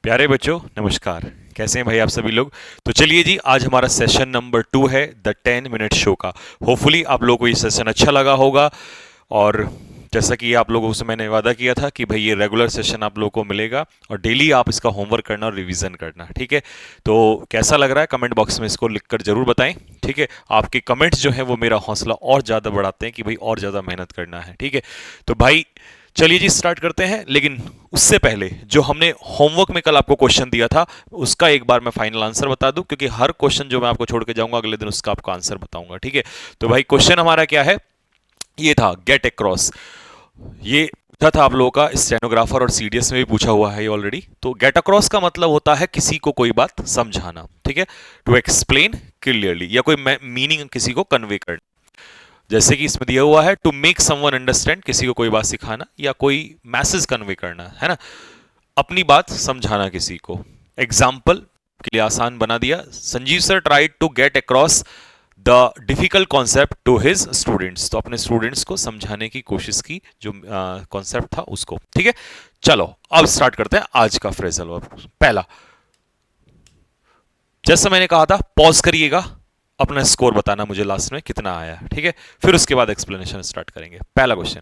प्यारे बच्चों नमस्कार। कैसे हैं भाई आप सभी लोग। तो चलिए जी, आज हमारा सेशन नंबर 2 है द 10 मिनट शो का। होपफुली आप लोगों को ये सेशन अच्छा लगा होगा। और जैसा कि आप लोगों से मैंने वादा किया था कि भाई ये रेगुलर सेशन आप लोगों को मिलेगा और डेली आप इसका होमवर्क करना और रिवीजन करना, ठीक है। तो कैसा लग रहा है कमेंट बॉक्स में इसको लिखकर जरूर बताएं, ठीक है। आपके कमेंट्स जो हैं वो मेरा हौसला और ज़्यादा बढ़ाते हैं कि भाई और ज़्यादा मेहनत करना है, ठीक है। तो भाई चलिए जी स्टार्ट करते हैं, लेकिन उससे पहले जो हमने होमवर्क में कल आपको क्वेश्चन दिया था उसका एक बार मैं फाइनल आंसर बता दूं, क्योंकि हर क्वेश्चन जो मैं आपको छोड़ के जाऊंगा अगले दिन उसका आपको आंसर बताऊंगा, ठीक है। तो भाई क्वेश्चन हमारा क्या है, ये था गेट अक्रॉस। ये पूछा था आप लोगों का स्टेनोग्राफर और सीडीएस में भी पूछा हुआ है ये ऑलरेडी। तो गेट अक्रॉस का मतलब होता है किसी को कोई बात समझाना, ठीक है। टू एक्सप्लेन क्लियरली, या कोई मीनिंग किसी को कन्वे करना। जैसे कि इसमें दिया हुआ है टू मेक समवन अंडरस्टैंड, किसी को कोई बात सिखाना या कोई मैसेज कन्वे करना, है ना, अपनी बात समझाना किसी को। एग्जाम्पल के लिए आसान बना दिया, Sanjeev sir tried to get across the difficult concept to his students. तो अपने स्टूडेंट्स को समझाने की कोशिश की, जो कॉन्सेप्ट था उसको, ठीक है। चलो अब स्टार्ट करते हैं आज का फ्रेजल वर्ब। पहला, जैसा मैंने कहा था पॉज करिएगा, अपना स्कोर बताना मुझे लास्ट में कितना आया, ठीक है। फिर उसके बाद एक्सप्लेनेशन स्टार्ट करेंगे। पहला क्वेश्चन,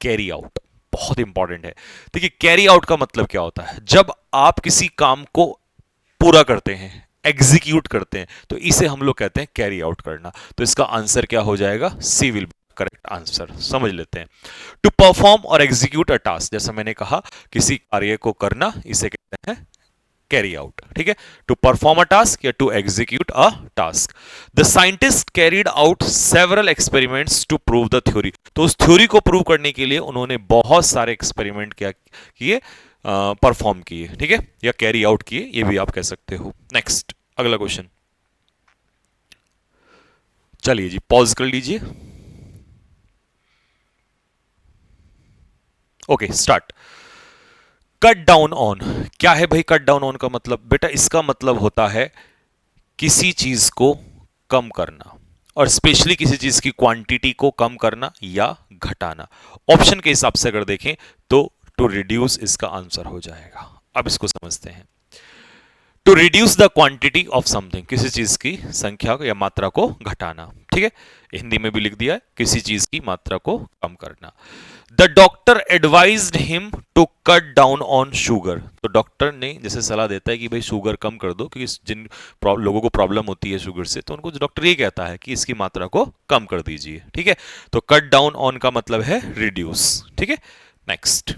कैरी आउट, बहुत इंपॉर्टेंट है। देखिए कैरी आउट का मतलब क्या होता है, जब आप किसी काम को पूरा करते हैं, एग्जीक्यूट करते हैं, तो इसे हम लोग कहते हैं कैरी आउट करना। तो इसका आंसर क्या हो जाएगा, सी विल करेक्ट आंसर। समझ लेते हैं। टू परफॉर्म और एग्जीक्यूट अ टास्क, जैसा मैंने कहा किसी कार्य को करना, इसे कहते हैं कैरी आउट, ठीक है। टू परफॉर्म अ टास्क या to execute a task. The scientist carried out several experiments to prove the theory. तो उस थ्योरी को प्रूव करने के लिए उन्होंने बहुत सारे एक्सपेरिमेंट क्या किए, परफॉर्म किए, ठीक है, या कैरी आउट किए, ये भी आप कह सकते हो। नेक्स्ट अगला क्वेश्चन, चलिए जी पॉज कर लीजिए। Okay start. Cut down on, क्या है भाई कट डाउन ऑन का मतलब, बेटा इसका मतलब होता है किसी चीज को कम करना, और स्पेशली किसी चीज की क्वांटिटी को कम करना या घटाना। ऑप्शन के हिसाब से अगर देखें तो टू रिड्यूस इसका आंसर हो जाएगा। अब इसको समझते हैं। To reduce the quantity of something, किसी चीज की संख्या या मात्रा को घटाना, ठीक है। हिंदी में भी लिख दिया है, किसी चीज की मात्रा को कम करना। The doctor advised him to cut down on sugar. तो डॉक्टर ने जैसे सलाह देता है कि भाई शुगर कम कर दो, क्योंकि जिन लोगों को प्रॉब्लम होती है शुगर से, तो उनको डॉक्टर ये कहता है कि इसकी मात्रा को कम कर दीजिए, ठीक है। तो कट डाउन ऑन का मतलब है रिड्यूस, ठीक है। नेक्स्ट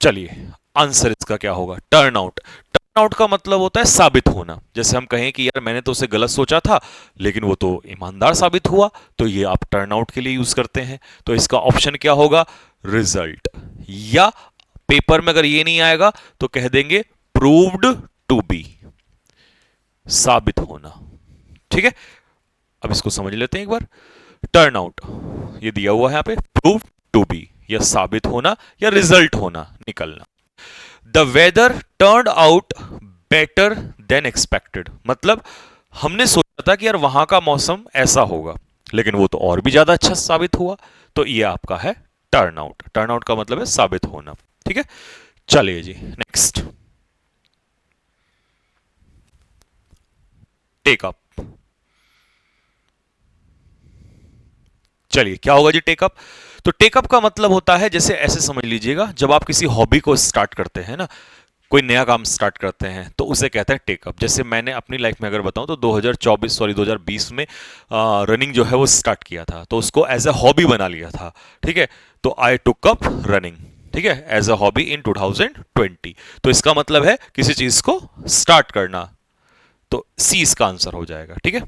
चलिए, आंसर इसका क्या होगा, टर्न आउट। टर्न आउट का मतलब होता है साबित होना। जैसे हम कहें कि यार मैंने तो उसे गलत सोचा था लेकिन वो तो ईमानदार साबित हुआ, तो ये आप टर्न आउट के लिए यूज करते हैं। तो इसका ऑप्शन क्या होगा, रिजल्ट। या पेपर में अगर ये नहीं आएगा तो कह देंगे प्रूव्ड टू बी, साबित होना, ठीक है। अब इसको समझ लेते हैं एक बार। टर्न आउट ये दिया हुआ है यहां पे, प्रूव टू बी या साबित होना या रिजल्ट होना, निकलना। The weather turn out better than expected, मतलब हमने सोचा था कि यार वहां का मौसम ऐसा होगा, लेकिन वो तो और भी ज्यादा अच्छा साबित हुआ। तो ये आपका है टर्न आउट। टर्न आउट का मतलब है साबित होना, ठीक है। चलिए जी नेक्स्ट, टेक अप। चलिए क्या होगा जी टेकअप। तो टेकअप का मतलब होता है, जैसे ऐसे समझ लीजिएगा, जब आप किसी हॉबी को स्टार्ट करते हैं ना, कोई नया काम स्टार्ट करते हैं, तो उसे कहते हैं टेकअप। जैसे मैंने अपनी लाइफ में अगर बताऊं तो 2020 में रनिंग जो है वो स्टार्ट किया था, तो उसको एज अ हॉबी बना लिया था, ठीक है। तो आई टुक अप रनिंग, ठीक है, एज अ हॉबी इन 2020। तो इसका मतलब है किसी चीज को स्टार्ट करना, तो सी इसका आंसर हो जाएगा, ठीक है।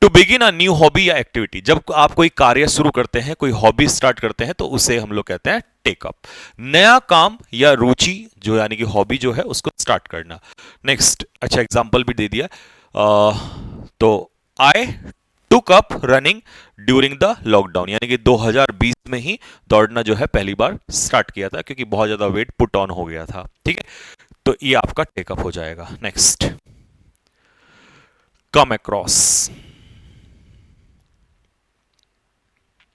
To begin a new hobby या एक्टिविटी, जब आप कोई कार्य शुरू करते हैं, कोई हॉबी स्टार्ट करते हैं, तो उसे हम लोग कहते हैं टेकअप। नया काम या रुचि जो यानी कि हॉबी जो है उसको स्टार्ट करना। नेक्स्ट, अच्छा एग्जांपल भी दे दिया। तो I took up running during the lockdown, यानी कि 2020 में ही दौड़ना जो है पहली बार स्टार्ट किया था, क्योंकि बहुत ज्यादा वेट पुट ऑन हो गया था, ठीक है। तो ये आपका टेकअप हो जाएगा। Next, come across.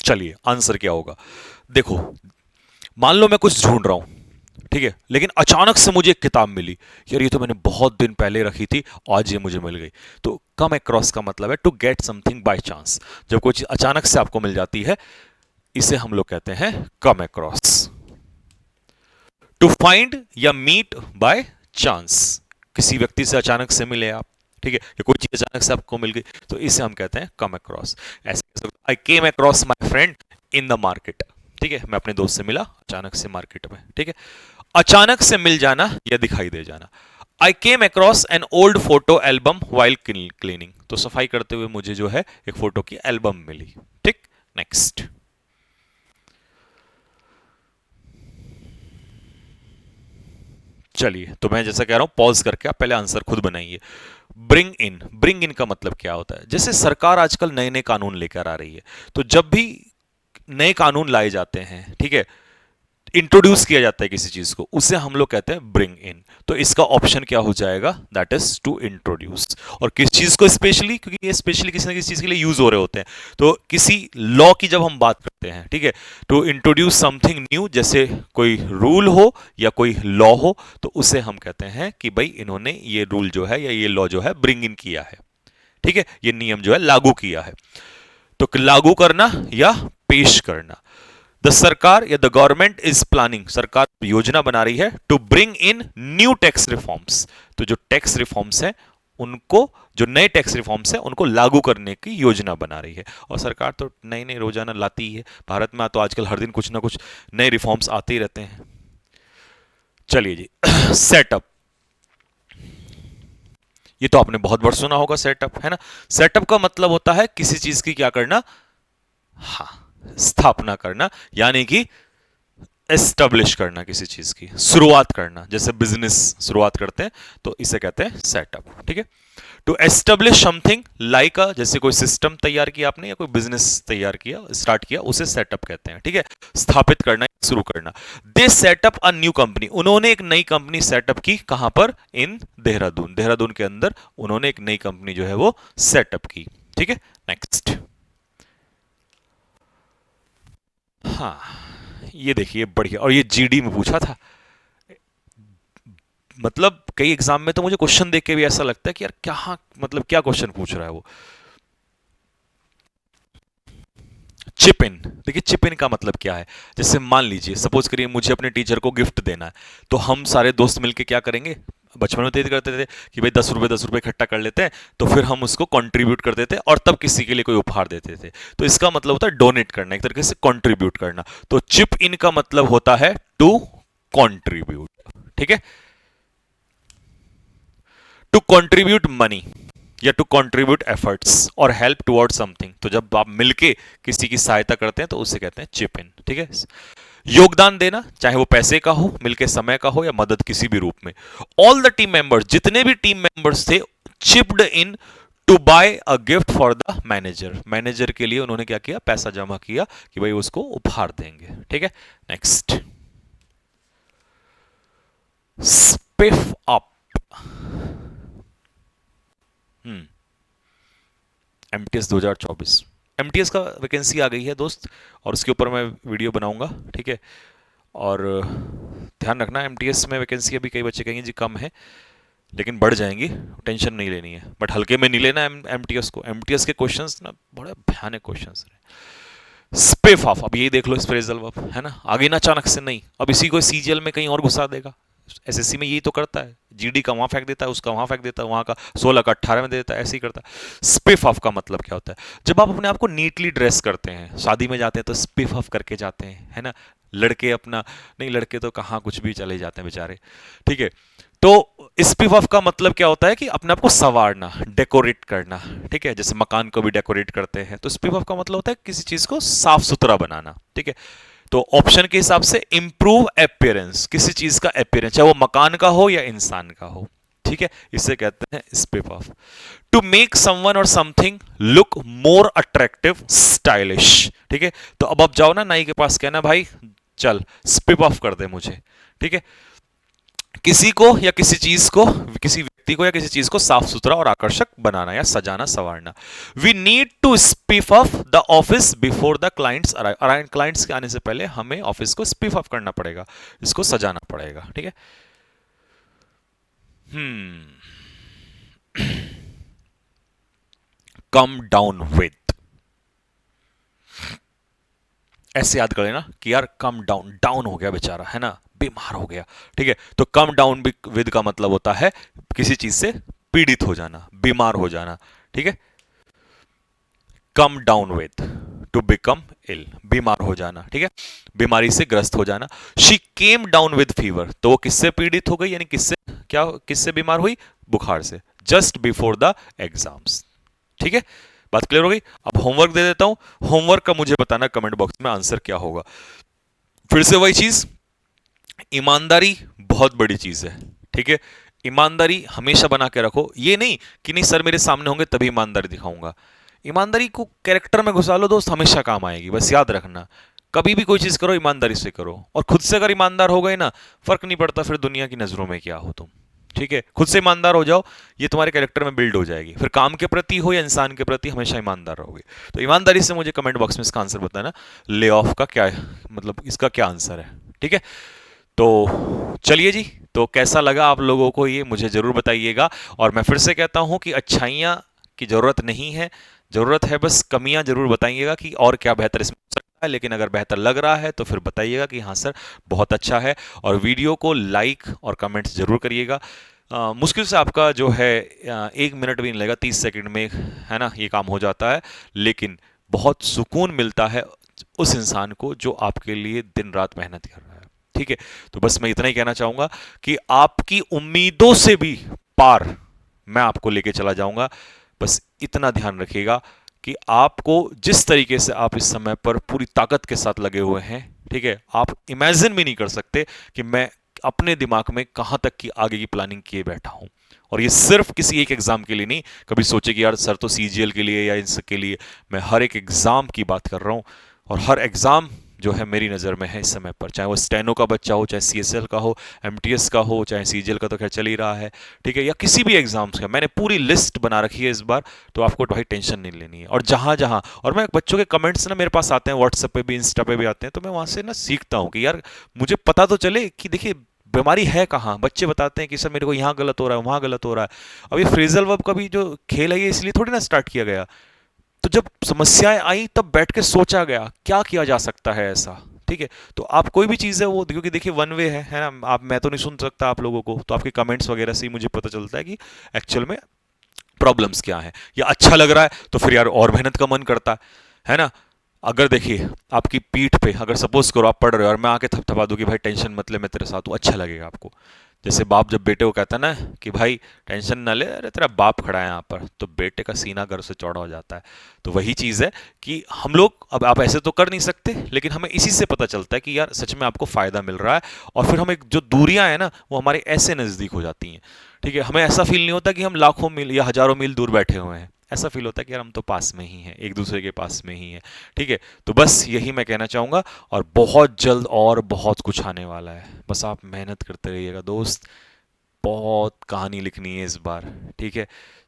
चलिए आंसर क्या होगा। देखो, मान लो मैं कुछ ढूंढ रहा हूं, ठीक है, लेकिन अचानक से मुझे एक किताब मिली, यार ये तो मैंने बहुत दिन पहले रखी थी, आज ये मुझे मिल गई। तो कम अक्रॉस का मतलब है to get something by chance. जब कोई चीज अचानक से आपको मिल जाती है, इसे हम लोग कहते हैं कम अक्रॉस। टू फाइंड या मीट बाय चांस, किसी व्यक्ति से अचानक से मिले आप, ठीक है, या कोई चीज अचानक से आपको मिल गई, तो इसे हम कहते हैं कम अक्रॉस। ऐसे I came across my friend in the market, ठीक है, मैं अपने दोस्त से मिला अचानक से मार्केट में, ठीक है। अचानक से मिल जाना या दिखाई दे जाना। I came across an old photo album while cleaning, तो सफाई करते हुए मुझे जो है एक फोटो की एल्बम मिली, ठीक। नेक्स्ट, चलिए, तो मैं जैसा कह रहा हूं पॉज करके आप पहले आंसर खुद बनाइए। ब्रिंग इन का मतलब क्या होता है? जैसे सरकार आजकल नए नए कानून लेकर आ रही है, तो जब भी नए कानून लाए जाते हैं, ठीक है, इंट्रोड्यूस किया जाता है किसी चीज को, उसे हम लोग कहते हैं ब्रिंग इन। तो इसका ऑप्शन क्या हो जाएगा? That is to introduce. और किस चीज को स्पेशली, क्योंकि ये स्पेशली किसी ना किसी चीज के लिए यूज हो रहे होते हैं, तो किसी लॉ की जब हम बात करते हैं, ठीक है, टू इंट्रोड्यूस समथिंग न्यू, जैसे कोई रूल हो या कोई लॉ हो, तो उसे हम कहते हैं कि भाई इन्होंने ये रूल जो है या ये लॉ जो है ब्रिंग इन किया है, ठीक है, ये नियम जो है लागू किया है। तो लागू करना या पेश करना। द सरकार या द गवर्नमेंट इज प्लानिंग, सरकार योजना बना रही है to bring in new tax reforms. तो जो टैक्स रिफॉर्म्स हैं उनको, जो नए टैक्स रिफॉर्म्स हैं उनको लागू करने की योजना बना रही है। और सरकार तो नई नई रोजाना लाती ही है, भारत में तो आजकल हर दिन कुछ ना कुछ नए रिफॉर्म्स आते ही रहते हैं। चलिए जी, सेटअप, ये तो आपने बहुत बार सुना होगा, सेटअप, है ना। सेटअप का मतलब होता है किसी चीज की क्या करना, हाँ, स्थापना करना, यानी कि एस्टेब्लिश करना, किसी चीज की शुरुआत करना। जैसे बिजनेस शुरुआत करते हैं तो इसे कहते हैं सेटअप, ठीक है। To establish something like a, जैसे कोई सिस्टम तैयार किया आपने या कोई बिजनेस तैयार किया, स्टार्ट किया, उसे सेटअप कहते हैं, ठीक है, स्थापित करना, शुरू करना। दे सेटअप अ न्यू कंपनी, उन्होंने एक नई कंपनी सेटअप की, कहां पर? इन देहरादून, देहरादून के अंदर उन्होंने एक नई कंपनी जो है वो सेटअप की, ठीक है। नेक्स्ट, हाँ, ये देखिए बढ़िया, और ये जीडी में पूछा था। मतलब कई एग्जाम में तो मुझे क्वेश्चन देख के भी ऐसा लगता है कि यार क्या, मतलब क्या क्वेश्चन पूछ रहा है वो। चिप इन, देखिए चिप इन का मतलब क्या है? जैसे मान लीजिए, सपोज करिए मुझे अपने टीचर को गिफ्ट देना है, तो हम सारे दोस्त मिलके क्या करेंगे? बचपन में तो ये करते थे कि भाई 10 रुपए इकट्ठा कर लेते हैं, तो फिर हम उसको कंट्रीब्यूट कर देते हैं और तब किसी के लिए कोई उपहार देते थे। तो इसका मतलब होता है डोनेट करना, एक तरीके से कंट्रीब्यूट करना। तो चिप इन का मतलब होता है टू कंट्रीब्यूट, ठीक है, टू कंट्रीब्यूट मनी या टू कंट्रीब्यूट एफर्ट्स और हेल्प टुवर्ड समथिंग। तो जब आप मिलके किसी की सहायता करते हैं तो उसे कहते हैं चिप इन, ठीक है। योगदान देना, चाहे वो पैसे का हो, मिलके समय का हो, या मदद किसी भी रूप में। ऑल द टीम मेंबर्स, जितने भी टीम मेंबर्स थे, chipped in to buy a gift for the manager, manager के लिए उन्होंने क्या किया? पैसा जमा किया कि भाई उसको उपहार देंगे, ठीक है। नेक्स्ट, स्पिफ अप, एमटीएस 2024, एमटीएस का वैकेंसी आ गई है दोस्त, और उसके ऊपर मैं वीडियो बनाऊंगा, ठीक है। और ध्यान रखना, एमटीएस में वैकेंसी अभी कई बच्चे कहेंगे जी कम है, लेकिन बढ़ जाएंगी, टेंशन नहीं लेनी है, बट हल्के में नहीं लेना एमटीएस को। एमटीएस के क्वेश्चंस ना बड़े भयानक क्वेश्चंस हैं। स्पिफ ऑफ, अब यही देख लो, स्प्रेजल वर्ब, है ना, आगे ना अचानक से नहीं, अब इसी को सीजीएल में कहीं और घुसा देगा। एसएससी में यही तो करता है, जीडी का वहां फेंक देता है, उसका वहां फेंक देता है, वहां का 16 का 18 में दे देता है, ऐसे ही करता है। स्पिफ ऑफ का मतलब क्या होता है? जब आप अपने आप को नीटली ड्रेस करते हैं, शादी में जाते हैं तो स्पिफ ऑफ करके जाते हैं, है ना। लड़के अपना, नहीं लड़के तो कहाँ कुछ भी चले जाते हैं बेचारे, ठीक है। तो स्पिफ ऑफ का मतलब क्या होता है? कि अपने आप को संवारना, डेकोरेट करना, ठीक है, जैसे मकान को भी डेकोरेट करते हैं। तो स्पिफ ऑफ का मतलब होता है किसी चीज को साफ सुथरा बनाना, ठीक है। तो ऑप्शन के हिसाब से इंप्रूव अपीयरेंस, किसी चीज का अपीयरेंस, चाहे वो मकान का हो या इंसान का हो, ठीक है, इसे कहते हैं spiff off. To make someone or something look more attractive, stylish, ठीक है। तो अब आप जाओ ना नाई के पास, कहना भाई चल स्पिफ ऑफ कर दे मुझे, ठीक है। किसी को या किसी चीज को, किसी व्यक्ति को या किसी चीज को साफ सुथरा और आकर्षक बनाना या सजाना संवारना। We need to spiff off the office before the clients arrive. Clients के आने से पहले हमें ऑफिस को स्पीफ ऑफ करना पड़ेगा, इसको सजाना पड़ेगा। ठीक है। कम डाउन विद, ऐसे याद कर लेना कि यार कम डाउन, डाउन हो गया बेचारा, है ना, बीमार हो गया। ठीक है, तो कम डाउन विद का मतलब होता है किसी चीज से पीड़ित हो जाना, बीमार हो जाना। ठीक है, come down with, to become ill, बीमार हो जाना। ठीक है, बीमारी से ग्रस्त हो जाना। She came down with fever, तो वो किससे पीड़ित हो गई, यानी किससे, क्या, किससे बीमार हुई, बुखार से, जस्ट बिफोर द एग्जाम्स। ठीक है, बात क्लियर हो गई। अब होमवर्क दे देता हूं, होमवर्क का मुझे बताना कमेंट बॉक्स में आंसर क्या होगा। फिर से वही चीज, ईमानदारी बहुत बड़ी चीज है। ठीक है, ईमानदारी हमेशा बना के रखो। ये नहीं कि नहीं सर मेरे सामने होंगे तभी ईमानदारी दिखाऊंगा। ईमानदारी को कैरेक्टर में घुसा लो दोस्त, हमेशा काम आएगी। बस याद रखना, कभी भी कोई चीज करो ईमानदारी से करो, और खुद से अगर ईमानदार हो गए ना, फर्क नहीं पड़ता फिर दुनिया की नजरों में क्या हो तुम। ठीक है, खुद से ईमानदार हो जाओ, ये तुम्हारे कैरेक्टर में बिल्ड हो जाएगी। फिर काम के प्रति हो या इंसान के प्रति, हमेशा ईमानदार रहोगे। तो ईमानदारी से मुझे कमेंट बॉक्स में इसका आंसर बताना, ले ऑफ का क्या है, मतलब इसका क्या आंसर है। ठीक है, तो चलिए जी, तो कैसा लगा आप लोगों को ये मुझे जरूर बताइएगा। और मैं फिर से कहता हूं कि अच्छाइयां की जरूरत नहीं है, जरूरत है बस कमियां जरूर बताइएगा कि और क्या बेहतर इसमें हो सकता है। लेकिन अगर बेहतर लग रहा है तो फिर बताइएगा कि हाँ सर बहुत अच्छा है। और वीडियो को लाइक और कमेंट्स जरूर करिएगा। मुश्किल से आपका जो है 1 मिनट भी नहीं लगेगा, 30 सेकंड में, है ना, ये काम हो जाता है। लेकिन बहुत सुकून मिलता है उस इंसान को जो आपके लिए दिन रात मेहनत कर रहा है। ठीक है, तो बस मैं इतना ही कहना चाहूंगा कि आपकी उम्मीदों से भी पार मैं आपको लेके चला जाऊंगा। बस इतना ध्यान रखिएगा कि आपको जिस तरीके से आप इस समय पर पूरी ताकत के साथ लगे हुए हैं, ठीक है, आप इमेजिन भी नहीं कर सकते कि मैं अपने दिमाग में कहां तक की आगे की प्लानिंग किए बैठा हूं। और ये सिर्फ किसी एक एग्जाम के लिए नहीं, कभी सोचे कि यार सर तो सीजीएल के लिए या इन सब के लिए, मैं हर एक एग्जाम की बात कर रहा हूं। और हर एग्जाम जो है मेरी नज़र में है इस समय पर, चाहे वो स्टेनो का बच्चा हो, चाहे सीएसएल का हो, एमटीएस का हो, चाहे सीजीएल का तो खैर चल ही रहा है। ठीक है, या किसी भी एग्जाम्स का मैंने पूरी लिस्ट बना रखी है इस बार, तो आपको भाई टेंशन नहीं लेनी है। और जहां जहां, और मैं बच्चों के कमेंट्स ना मेरे पास आते हैं, व्हाट्सएप पे भी, इंस्टा पे भी आते हैं, तो मैं वहां से ना सीखता हूं कि यार मुझे पता तो चले कि देखिए बीमारी है कहाँ। बच्चे बताते हैं कि सर मेरे को यहाँ गलत हो रहा है, वहाँ गलत हो रहा है। अब ये फ्रेजल वर्ब का भी जो खेल है ये इसलिए थोड़ी ना स्टार्ट किया गया। तो जब समस्याएं आई तब बैठ के सोचा गया क्या किया जा सकता है ऐसा। ठीक है, तो आप कोई भी चीज़ है वो, क्योंकि देखिए वन वे है ना, आप, मैं तो नहीं सुन सकता आप लोगों को, तो आपके कमेंट्स वगैरह से ही मुझे पता चलता है कि एक्चुअल में प्रॉब्लम्स क्या है। या अच्छा लग रहा है तो फिर यार और मेहनत का मन करता है ना। अगर देखिए आपकी पीठ पे अगर सपोज करो आप पढ़ रहे हो और मैं आके थपथपा दूं कि भाई टेंशन मत ले मैं तेरे साथ हूं, अच्छा लगेगा आपको। जैसे बाप जब बेटे को कहता है ना कि भाई टेंशन ना ले, अरे तेरा बाप खड़ा है यहाँ पर, तो बेटे का सीना गर्व से चौड़ा हो जाता है। तो वही चीज़ है कि हम लोग, अब आप ऐसे तो कर नहीं सकते, लेकिन हमें इसी से पता चलता है कि यार सच में आपको फ़ायदा मिल रहा है। और फिर हमें जो दूरियां हैं ना वो हमारे ऐसे नज़दीक हो जाती हैं। ठीक है, हमें ऐसा फील नहीं होता कि हम लाखों मील या हज़ारों मील दूर बैठे हुए हैं। ऐसा फील होता है कि यार हम तो पास में ही हैं, एक दूसरे के पास में ही हैं। ठीक है, तो बस यही मैं कहना चाहूँगा। और बहुत जल्द और बहुत कुछ आने वाला है, बस आप मेहनत करते रहिएगा दोस्त। बहुत कहानी लिखनी है इस बार। ठीक है,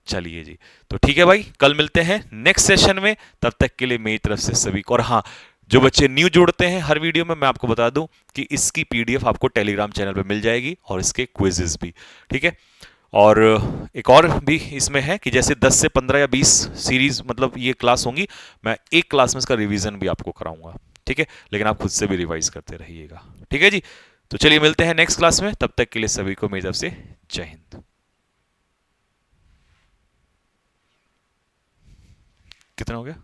चलिए जी, तो ठीक है भाई, कल मिलते हैं नेक्स्ट सेशन में। तब तक के लिए मेरी तरफ से सभी को, और हाँ, जो बच्चे न्यू जुड़ते हैं हर वीडियो में, मैं आपको बता दूं कि इसकी पीडीएफ आपको टेलीग्राम चैनल पे मिल जाएगी और इसके क्विजेस भी। ठीक है, और एक और भी इसमें है कि जैसे 10 से 15 या 20 सीरीज मतलब ये क्लास होंगी, मैं एक क्लास में इसका रिवीजन भी आपको कराऊंगा। ठीक है, लेकिन आप खुद से भी रिवाइज करते रहिएगा। ठीक है जी, तो चलिए मिलते हैं नेक्स्ट क्लास में, तब तक के लिए सभी को मेरी तरफ से जय हिंद। कितना हो गया?